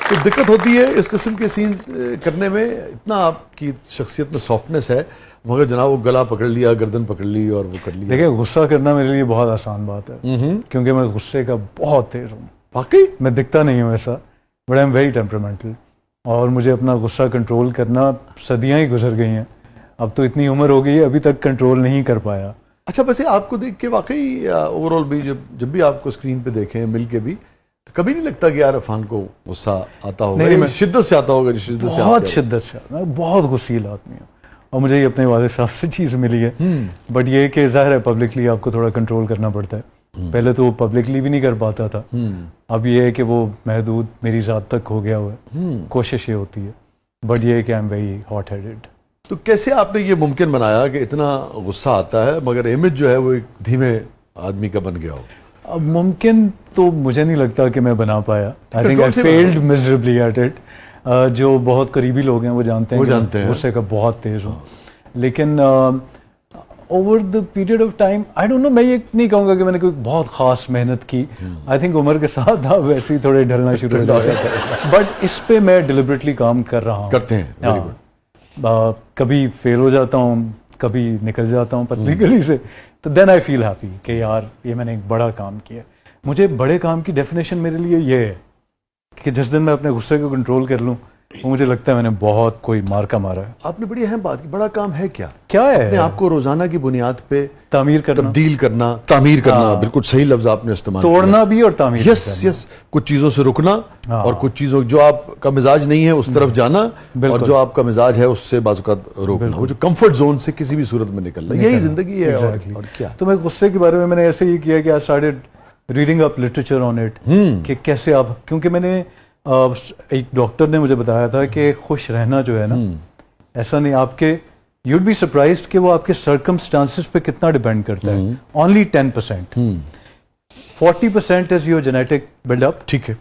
تو دقت ہوتی ہے اس قسم کے سینز کرنے میں. اتنا آپ کی شخصیت میں سافٹنس ہے مگر جناب وہ گلا پکڑ لیا, گردن پکڑ لی اور وہ کر لیا. دیکھیں غصہ کرنا میرے لیے بہت آسان بات ہے کیونکہ میں غصے کا بہت تیز ہوں. واقعی میں دکھتا نہیں ہوں ایسا, بٹ آئی ایم ویری ٹیمپرامنٹل, اور مجھے اپنا غصہ کنٹرول کرنا صدیاں ہی گزر گئی ہیں. اب تو اتنی عمر ہو گئی ہے, ابھی تک کنٹرول نہیں کر پایا. اچھا ویسے آپ کو دیکھ کے واقعی اوور آل بھی جب بھی آپ کو اسکرین پہ دیکھیں مل کے بھی کبھی نہیں لگتا کہ یار عرفان کو غصہ آتا ہوگا؟ شدت سے آتا ہوگا. شدت سے بہت شدت سے, میں بہت غصیل آدمی ہوں, اور مجھے یہ اپنے والد صاحب سے چیز ملی ہے. بٹ یہ کہ ظاہر ہے پبلکلی آپ کو تھوڑا کنٹرول کرنا پڑتا ہے. پہلے تو وہ پبلکلی بھی نہیں کر پاتا تھا, اب یہ ہے کہ وہ محدود میری ذات تک ہو گیا ہوا ہے. کوشش یہ ہوتی ہے, بٹ یہ ہے کہ I am very hot headed. تو کیسے آپ نے یہ ممکن بنایا کہ اتنا غصہ آتا ہے مگر امیج جو ہے وہ ایک دھیمے آدمی کا بن گیا ہو؟ اب ممکن تو مجھے نہیں لگتا کہ میں بنا پایا. I think I failed miserably at it. جو بہت قریبی لوگ ہیں وہ جانتے ہیں غصے کا بہت تیز ہوں. لیکن over the period of time I don't know, میں یہ نہیں کہوں گا کہ میں نے کوئی بہت خاص محنت کی. آئی تھنک عمر کے ساتھ آپ ویسے ہی تھوڑے ڈھلنا شروع ہو جاتے ہیں, بٹ اس پہ میں ڈیلیبریٹلی کام کر رہا ہوں. کرتے ہیں کبھی فیل ہو جاتا ہوں, کبھی نکل جاتا ہوں پتلی گلی سے, تو دین آئی فیل ہیپی کہ یار یہ میں نے ایک بڑا کام کیا. مجھے بڑے کام کی ڈیفینیشن میرے لیے یہ ہے کہ جس دن میں اپنے غصے کو کنٹرول کر لوں وہ مجھے لگتا ہے میں نے بہت کوئی مارکا مارا ہے. آپ نے بڑی اہم بات کی, بڑا کام ہے کیا ہے اپنے آپ کو روزانہ کی بنیاد پہ تعمیر کرنا, تبدیل کرنا, تعمیر کرنا. بالکل صحیح لفظ آپ نے استعمال کیا, توڑنا بھی اور تعمیر. یس کچھ چیزوں سے رکنا اور کچھ چیزوں جو آپ کا مزاج نہیں ہے اس طرف جانا, اور جو آپ کا مزاج ہے اس سے بعض اوقات روکنا. وہ جو کمفرٹ زون سے کسی بھی صورت میں نکلنا, یہی زندگی ہے. اور کیا تو میں غصے کے بارے میں نے ایسے ہی کیا کہ I started reading up literature on it, کہ کیسے آپ, کیونکہ میں نے ایک ڈاکٹر نے مجھے بتایا تھا کہ خوش رہنا جو ہے نا, ایسا نہیں, آپ کے یوڈ بی سرپرائزڈ کہ وہ آپ کے سرکمسٹانسز پہ کتنا ڈیپینڈ کرتا ہے. Only 10%. 40% is your genetic build up, ٹھیک ہے,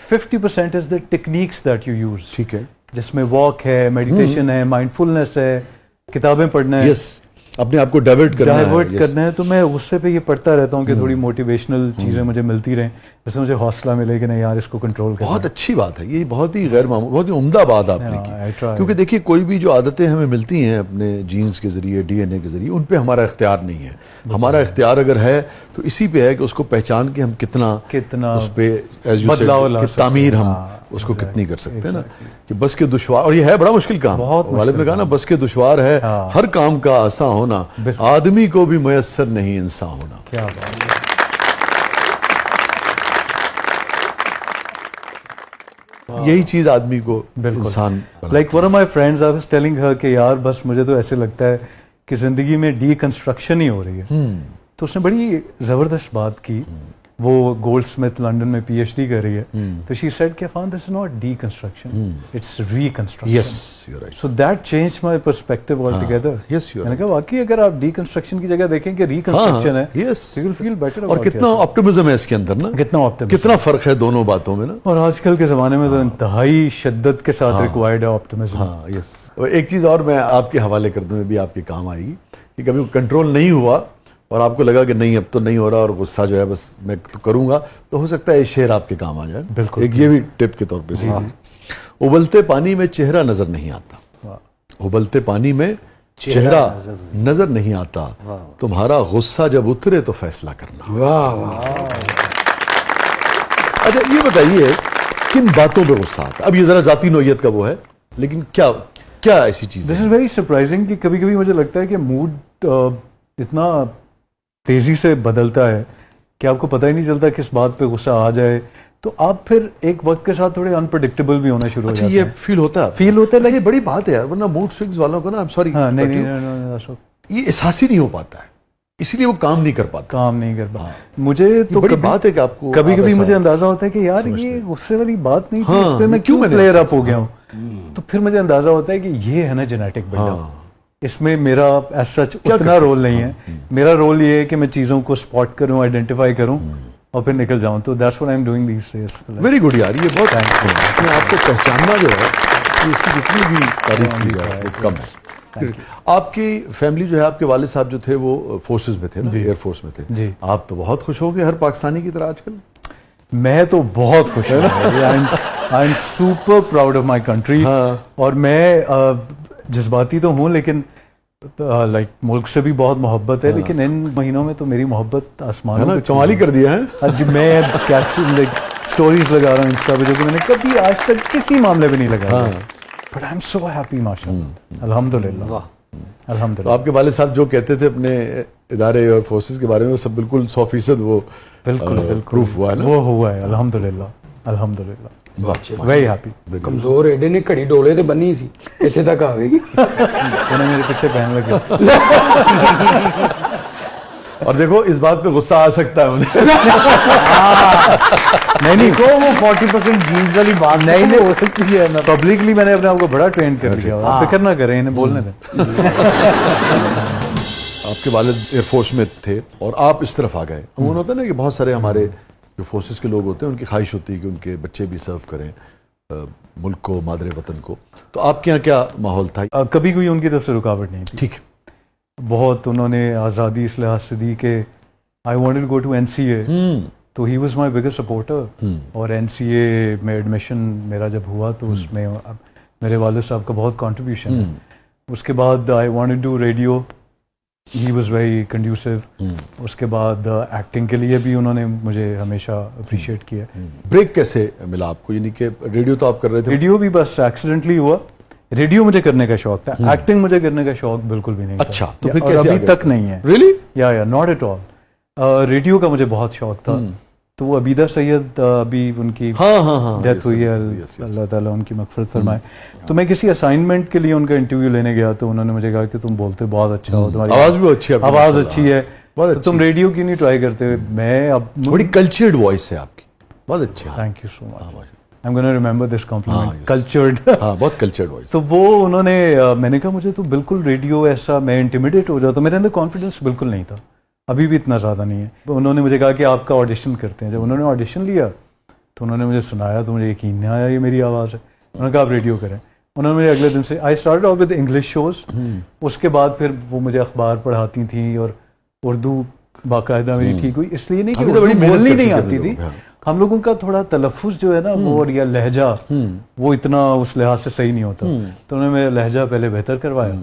50% is the techniques that you use, ٹھیک ہے, جس میں واک ہے, میڈیٹیشن ہے, مائنڈ فلنس ہے, کتابیں پڑھنا ہے, یس اپنے آپ کو ڈائیورٹ کرنا ہے. تو میں غصے پہ یہ پڑھتا رہتا ہوں کہ تھوڑی موٹیویشنل چیزیں مجھے ملتی رہیں, جس سے مجھے حوصلہ ملے کہ نہیں یار اس کو کنٹرول کرنا. بہت اچھی بات ہے یہ, بہت ہی غیر معمولی, بہت ہی عمدہ بات آپ نے کی. کیونکہ دیکھیے کوئی بھی جو عادتیں ہمیں ملتی ہیں اپنے جینز کے ذریعے, ڈی این اے کے ذریعے, ان پہ ہمارا اختیار نہیں ہے. ہمارا اختیار اگر ہے تو اسی پہ ہے کہ اس کو پہچان کے ہم کتنا اس پہ تعمیر ہم اس کو کتنی کر سکتے ہیں نا. کہ بس کے دشوار, اور یہ ہے بڑا مشکل کام, غالب نے کہا نا بس کے دشوار ہے ہر کام کا آسان ہونا, آدمی کو بھی میسر نہیں انسان ہونا. کیا بات ہے. یہی چیز آدمی کو انسان. Like one of my friends I was telling her کہ یار بس مجھے تو ایسے لگتا ہے کہ زندگی میں ڈی کنسٹرکشن ہی ہو رہی ہے. تو اس نے بڑی زبردست بات کی, وہ گولڈ سمتھ لنڈن میں پی ایچ ڈی کر رہی ہے. تو شی سیڈ کہ فان this is not deconstruction, it's reconstruction. So that change my perspective altogether. میں نے کہا واقعی اگر آپ ڈی کنسٹرکشن کی جگہ دیکھیں کہ ری کنسٹرکشن ہے, یو ول فیل بیٹر. اور کتنا آپٹمزم ہے اس کے اندر نا, کتنا فرق ہے دونوں باتوں میں نا. اور آج کل کے زمانے میں تو انتہائی شدت کے ساتھ ریکوائرڈ ہے آپٹمزم. یس. ایک چیز اور میں آپ کے حوالے کر دوں, بھی آپ کے کام آئے گی, کہ کبھی کنٹرول نہیں ہوا اور آپ کو لگا کہ نہیں اب تو نہیں ہو رہا اور غصہ جو ہے بس میں تو کروں گا, تو ہو سکتا ہے یہ شعر آپ کے کام آ جائے. بالکل. ایک یہ بھی ٹپ کے طور پہ. ابلتے پانی میں چہرہ نظر نہیں آتا, ابلتے پانی میں چہرہ نظر نہیں آتا, تمہارا غصہ جب اترے تو فیصلہ کرنا. اچھا یہ بتائیے کن باتوں پہ غصہ آتا؟ اب یہ ذرا ذاتی نوعیت کا وہ ہے, لیکن کیا ایسی چیز ہے؟ دس از ویری سرپرائزنگ کہ کبھی کبھی مجھے لگتا ہے کہ موڈ اتنا تیزی سے بدلتا ہے کہ آپ کو پتہ ہی نہیں چلتا کس بات پہ غصہ آ جائے, تو آپ پھر ایک وقت کے ساتھ تھوڑے انپریڈکٹیبل بھی ہونا شروع ہو جاتے ہیں. یہ فیل ہوتا ہے لیکن بڑی بات ہے یار, ورنہ موڈ سوئنگز والوں کو نا, سوری یہ احساس ہی نہیں ہو پاتا ہے, اسی لیے وہ کام نہیں کر پاتا. مجھے تو بڑی بات ہے کہ آپ کو کبھی کبھی مجھے اندازہ ہوتا ہے کہ یار یہ غصے والی بات نہیں تھی, اس پہ میں کیوں فلیئر اپ ہو گیا ہوں. تو پھر مجھے اندازہ ہوتا ہے کہ یہ ہے نا جینیٹک بلڈ اپ, اس میں میرا ایز سچ اتنا رول نہیں ہے. میرا رول یہ ہے کہ میں چیزوں کو اسپاٹ کروں, آئیڈینٹیفائی کروں اور پھر نکل جاؤں. تو that's what I am doing these days. Very good یار, یہ بہت اپنے آپ کو پہچاننا جو ہے اس کی جتنی بھی تعریف کی جائے وہ کم ہے. آپ کی فیملی جو ہے, آپ کے والد صاحب جو تھے وہ فورسز میں تھے نا, ایئر فورس میں تھے. آپ تو بہت خوش ہو گئے ہر پاکستانی کی طرح آج کل. میں تو بہت خوش ہوں, I am super proud of my country. اور میں جذباتی تو ہوں لیکن لائک ملک سے بھی بہت محبت ہے, لیکن ان مہینوں میں تو میری محبت آسمانوں پہ کمال ہی کر دیا ہے. جی میں کیپشن اسٹوریز لگا رہا ہوں انسٹا پہ جو کہ میں نے کبھی آج تک کسی معاملے پہ نہیں لگایا, but I am so happy ماشاء اللہ, الحمد للہ الحمد للہ. آپ کے والد صاحب جو کہتے تھے اپنے ادارے اور فورسز کے بارے میں وہ سب بالکل 100% وہ بالکل پروف ہوا ہے نا, وہ ہوا ہے الحمد للہ الحمد للہ. Very happy. کمزور ایڈے نے گھڑی ڈولے تے بنی سی اتنے تک آ گئی, انہیں میرے پیچھے پہن لگے. اور دیکھو اس بات پہ غصہ آ سکتا ہے انہیں. نہیں کو وہ 40% جینز والی بات نہیں ہو سکتی ہے. پبلکلی میں نے اپنے آپ کو بڑا ٹرین کر لیا, فکر نہ کریں, انہیں بولنے دیں. آپ کے والد ایئر فورس میں تھے اور آپ اس طرف آ گئے. عموماً ہوتا ہے نا کہ بہت سارے ہمارے جو فورسز کے لوگ ہوتے ہیں ان کی خواہش ہوتی ہے کہ ان کے بچے بھی سرو کریں ملک کو, مادر وطن کو. تو آپ کے یہاں کیا ماحول تھا؟ کبھی کوئی ان کی طرف سے رکاوٹ نہیں تھی. ٹھیک ہے. بہت انہوں نے آزادی اس لحاظ سے دی کہ I wanted to go to NCA, تو he was my biggest supporter. اور NCA میں ایڈمیشن میرا جب ہوا تو اس میں میرے والد صاحب کا بہت کنٹریبیوشن ہے. اس کے بعد I wanted to radio, he was very conducive. اس کے بعد ایکٹنگ کے لیے بھی انہوں نے مجھے ہمیشہ اپریشیٹ کیا. بریک کیسے ملا آپ کو؟ یعنی کہ ریڈیو تو آپ کر رہے تھے. ریڈیو بھی بس ایکسیڈنٹلی ہوا. ریڈیو مجھے کرنے کا شوق تھا, ایکٹنگ مجھے کرنے کا شوق بالکل بھی نہیں تھا. اچھا, تو پھر اور ابھی تک نہیں ہے. ریئلی؟ یا ناٹ ایٹ آل. ریڈیو کا مجھے بہت شوق تھا. تو وہ عبیدہ سید ابھی ان کی ڈیتھ ہوئی ہے, اللہ تعالیٰ ان کی مغفرت فرمائے. تو میں کسی اسائنمنٹ کے لیے ان کا انٹرویو لینے گیا تو انہوں نے مجھے کہا کہ تم بولتے بہت اچھا ہو, تمہاری آواز بھی اچھی ہے, آواز اچھی ہے, تو تم ریڈیو کیوں نہیں ٹرائی کرتے؟ میں اب بڑی کلچرڈ وائس ہے آپ کی, بہت اچھی. Thank you so much. I'm going to remember this compliment. Cultured. بہت کلچرڈ وائس. تو وہ انہوں نے, میں نے کہا مجھے تو بالکل ریڈیو ایسا, میں انٹیمیڈیٹ ہو جاتا, میرے اندر کانفیڈنس بالکل نہیں تھا, ابھی بھی اتنا زیادہ نہیں ہے. انہوں نے مجھے کہا کہ آپ کا آڈیشن کرتے ہیں. جب انہوں نے آڈیشن لیا تو انہوں نے مجھے سنایا تو مجھے یقین نہیں آیا یہ میری آواز ہے. انہوں نے کہا آپ ریڈیو کریں. انہوں نے مجھے اگلے دن سے I started off with English shows. اس کے بعد پھر وہ مجھے اخبار پڑھاتی تھیں اور اردو باقاعدہ میری ٹھیک ہوئی. اس لیے نہیں کہ بولنی نہیں آتی تھی, ہم لوگوں کا تھوڑا تلفظ جو ہے نا وہ یا لہجہ وہ اتنا اس لحاظ سے صحیح نہیں ہوتا. تو انہوں نے میرا لہجہ پہلے بہتر کروایا,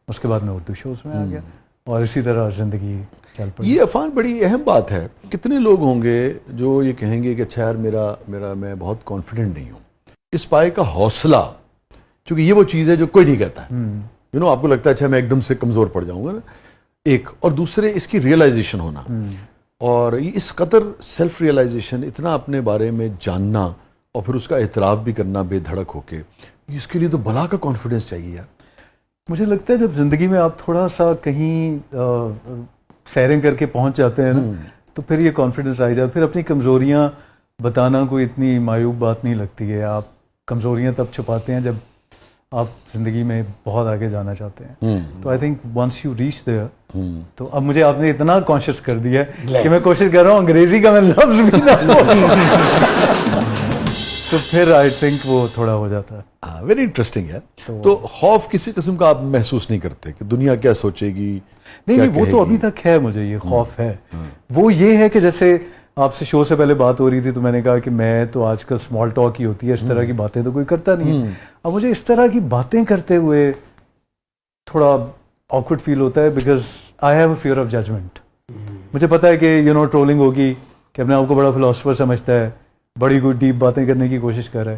اس کے بعد میں اردو شوز میں آ گیا اور اسی طرح زندگی چل پڑی. یہ عفان بڑی اہم بات ہے. کتنے لوگ ہوں گے جو یہ کہیں گے کہ اچھا یار میرا میں بہت کانفیڈنٹ نہیں ہوں. اس پائے کا حوصلہ, چونکہ یہ وہ چیز ہے جو کوئی نہیں کہتا ہے. آپ کو لگتا ہے اچھا میں ایک دم سے کمزور پڑ جاؤں گا نا, ایک, اور دوسرے اس کی ریئلائزیشن ہونا, اور اس قدر سیلف ریئلائزیشن, اتنا اپنے بارے میں جاننا اور پھر اس کا اعتراف بھی کرنا بے دھڑک ہو کے, اس کے لیے تو بلا کا کانفیڈنس چاہیے یار. مجھے لگتا ہے جب زندگی میں آپ تھوڑا سا کہیں سیرنگ کر کے پہنچ جاتے ہیں نا تو پھر یہ کانفیڈنس آئی جاتا ہے. پھر اپنی کمزوریاں بتانا کوئی اتنی معیوب بات نہیں لگتی ہے. آپ کمزوریاں تب چھپاتے ہیں جب آپ زندگی میں بہت آگے جانا چاہتے ہیں. تو I think once you reach there, تو اب مجھے آپ نے اتنا کانشیس کر دیا ہے کہ میں کوشش کر رہا ہوں انگریزی کا میں لفظ بھی نہ تو پھر آئی تھنک وہ تھوڑا ہو جاتا ہے. ویری انٹرسٹنگ ہے. تو خوف کسی قسم کا آپ محسوس نہیں کرتے کہ دنیا کیا سوچے گی؟ نہیں, وہ تو ابھی تک ہے, مجھے یہ خوف ہے. وہ یہ ہے کہ جیسے آپ سے شو سے پہلے بات ہو رہی تھی تو میں نے کہا کہ میں تو آج کل اسمال ٹاک ہی ہوتی ہے, اس طرح کی باتیں تو کوئی کرتا نہیں ہے. اب مجھے اس طرح کی باتیں کرتے ہوئے تھوڑا آکورڈ فیل ہوتا ہے, because I have a fear of judgement. مجھے پتا ہے کہ ٹرولنگ ہوگی, کہ اپنے آپ کو بڑا فلاسفر سمجھتا ہے, بڑی کوئی ڈیپ باتیں کرنے کی کوشش کر رہا ہے.